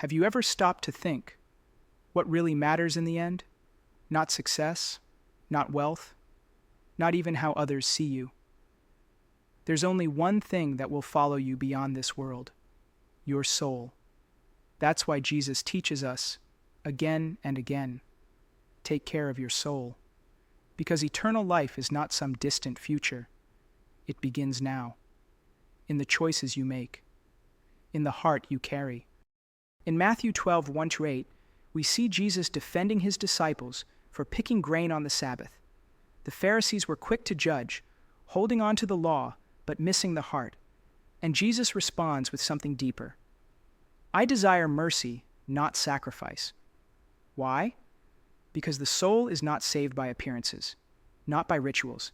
Have you ever stopped to think what really matters in the end? Not success, not wealth, not even how others see you. There's only one thing that will follow you beyond this world: your soul. That's why Jesus teaches us, again and again, take care of your soul. Because eternal life is not some distant future. It begins now, in the choices you make, in the heart you carry. In Matthew 12, 1-8, we see Jesus defending his disciples for picking grain on the Sabbath. The Pharisees were quick to judge, holding on to the law, but missing the heart. And Jesus responds with something deeper. I desire mercy, not sacrifice. Why? Because the soul is not saved by appearances, not by rituals,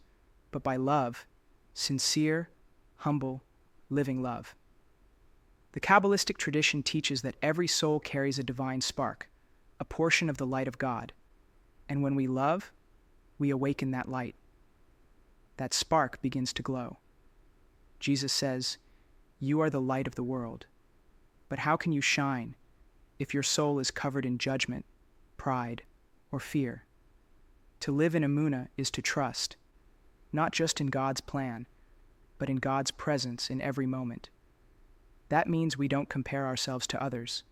but by love, sincere, humble, living love. The Kabbalistic tradition teaches that every soul carries a divine spark, a portion of the light of God. And when we love, we awaken that light. That spark begins to glow. Jesus says, "You are the light of the world." But how can you shine if your soul is covered in judgment, pride, or fear? To live in Emunah is to trust, not just in God's plan, but in God's presence in every moment. That means we don't compare ourselves to others.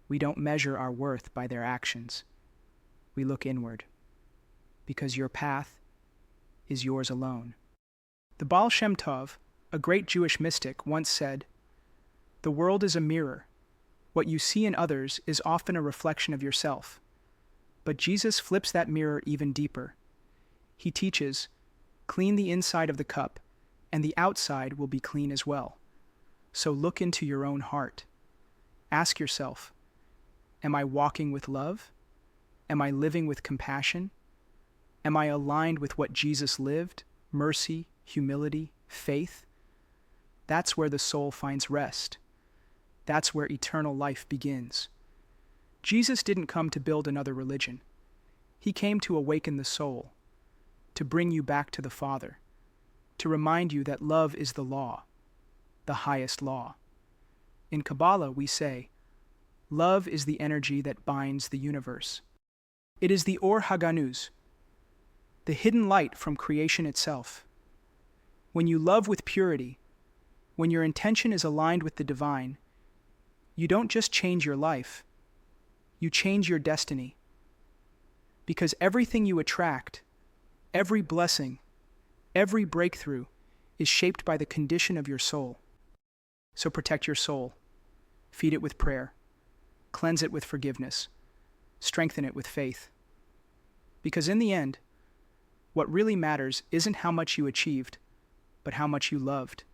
We don't measure our worth by their actions. We look inward, because your path is yours alone. The Baal Shem Tov, a great Jewish mystic, once said, "The world is a mirror. What you see in others is often a reflection of yourself." But Jesus flips that mirror even deeper. He teaches, clean the inside of the cup, and the outside will be clean as well. So look into your own heart. Ask yourself, am I walking with love? Am I living with compassion? Am I aligned with what Jesus lived? Mercy, humility, faith? That's where the soul finds rest. That's where eternal life begins. Jesus didn't come to build another religion. He came to awaken the soul, to bring you back to the Father, to remind you that love is the law, the highest law. In Kabbalah, we say, love is the energy that binds the universe. It is the Or Haganuz, the hidden light from creation itself. When you love with purity, when your intention is aligned with the divine, you don't just change your life, you change your destiny. Because everything you attract, every blessing, every breakthrough is shaped by the condition of your soul. So protect your soul, feed it with prayer, cleanse it with forgiveness, strengthen it with faith. Because in the end, what really matters isn't how much you achieved, but how much you loved,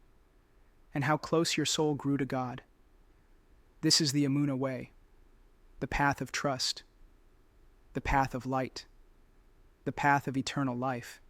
and how close your soul grew to God. This is the Emunah way, the path of trust, the path of light, the path of eternal life.